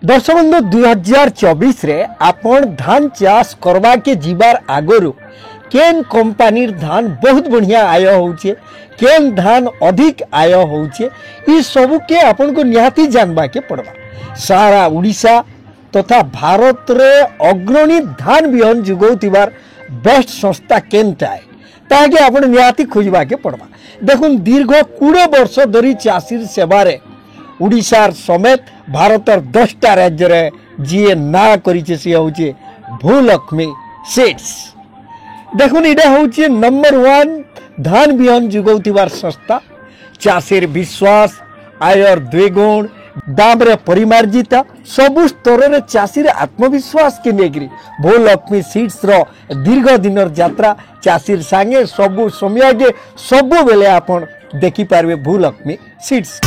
दर्शक बंधु 2024 रे आपण धान चाष करवा के जीवार आगरु केन कंपनीर धान बहुत बढ़िया आय होचे, केन धान अधिक आय होचे, ई सब के आपन को निहाती जानबा के पड़बा। सारा उड़ीसा तथा भारत रे अग्रणी धान बिहन जुगौतिबार बेस्ट संस्था केनटा है ताके आपन निहाती खोजबा के पड़बा। देखुन दीर्घ 20 वर्ष धरी चाषीर सेवारे उड़ीसार समेत भारतर 10टा राज्य रे जीए ना करिचे से होचे भूलक्ष्मी सीड्स। देखुन इडा होचे नंबर 1 धान बिहन जुगौतिबार संस्था। चाषीर विश्वास आयर द्विगुण दाम रे परिमार्जिता सबु स्तर रे चाषीर आत्मविश्वास के नेगरी भूलक्ष्मी सीड्स रो दीर्घ दिनर यात्रा चाषीर संगे सबु समय के सबु बेले आपण देखि पारबे भूलक्ष्मी सीड्स।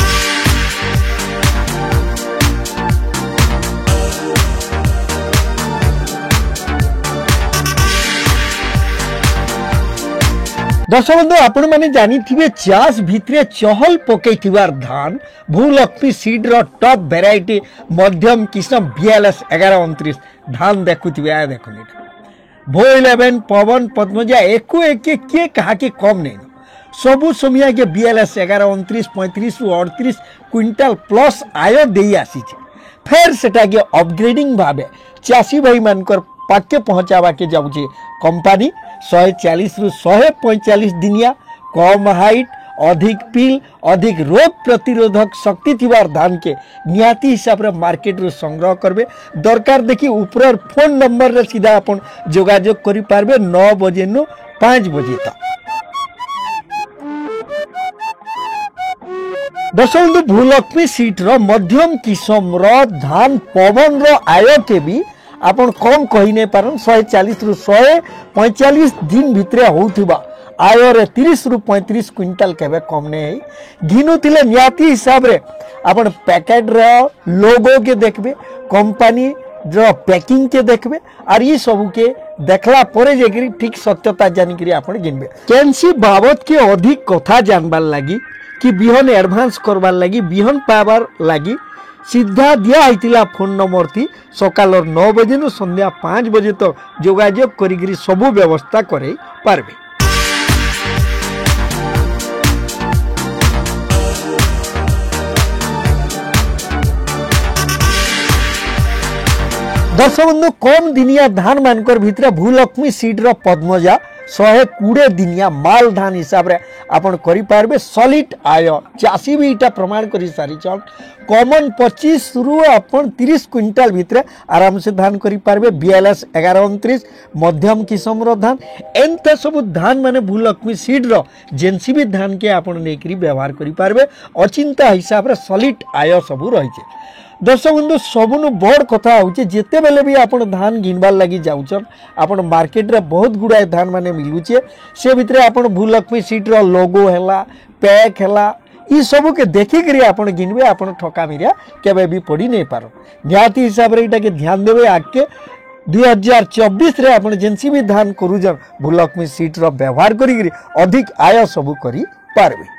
दर्शक बंधु आपण माने जानी थिबे चाष भितरे चहल पकई थिबार धान भूलक्ष्मी सीड रो टॉप वेराइटी मध्यम किस्म BLS 1129 धान देखुथिबे। आ देखुनी भो 11 पवन पद्मजा एको एक के कहा के कम नहीं सबु समिया के BLS 1129 35 रु 38 क्विंटल प्लस आय देई आसी छे। फेर सेटा के अपग्रेडिंग भाबे चासी भाई मानकर पाके पहुंचावा के जाउछे कंपनी 140 रु 145 दिनिया कम हाइट अधिक पील अधिक रोग प्रतिरोधक शक्ति थिबार धान के नियाती हिसाब रे मार्केट रो संग्रह करबे। दरकार देखि ऊपर फोन नंबर रे सीधा अपन जोगाजोग करि पारबे 9 बजे नु 5 बजे तक। दर्शक भूलक्ष्मी सीट रो मध्यम किस्म रो धान पवन रो आय के भी आपण कम कही नहीं पारन 140 रु 145 दिन भितरे होउथिबा आय रे 30 रु 35 क्विंटल केबे कम नहीं घिनु थिले नियाती हिसाब रे आपण पैकेट रो लोगो के देखबे कंपनी जो पैकिंग के देखबे और ये सब के देखला परे जेकरी ठीक सत्यता जानि करी आपण गिनबे। कैंसी बाबत के अधिक कथा जानबार लागी कि बिहन एडवांस करबार लागी बिहन पावर लागी सीधा दिया होता फोन नंबर थी सकाल 9 बजे नु संध्या 5 बजे तक जोगाजोग करी सबू व्यवस्था करे पारबे। दर्शक बंधु कम दिनिया धान मानकर भितर भूलक्ष्मी सीड रो पद्मजा 120 दिनिया माल धान हिसाब रे आपण करि पारबे सॉलिड आय चासी भी इटा प्रमाण करि सारी छन। कॉमन 25 रु आपण 30 क्विंटल भितर आराम से धान करि पारबे। BLS 1129 मध्यम किस्म रो धान एंता सब धान माने भूलक्ष्मी सीड रो जेनसी भी धान के आपण नेकरी व्यवहार करि पारबे। अचिंता हिसाब रे सॉलिड आय सब रही छे। दर्शक बंधु सबुनु बड़ कथा होचे जेते बेले भी आपण धान घिनबार लगी जाउछन आपण मार्केट रे बहुत गुडा धान माने मिलुचे से भितरे आपण भूलक्ष्मी सीड रो लोगो हैला पैक हैला ई सब के देखि करी आपण घिनबे आपण ठका मिरिया केबे भी पड़ी नहीं पारो। नियाती हिसाब रे इटा के ध्यान देबे आके 2024 रे आपण जेंसी भी धान करूजन भूलक्ष्मी सीड रो व्यवहार करी अधिक आय सब करी पारबे।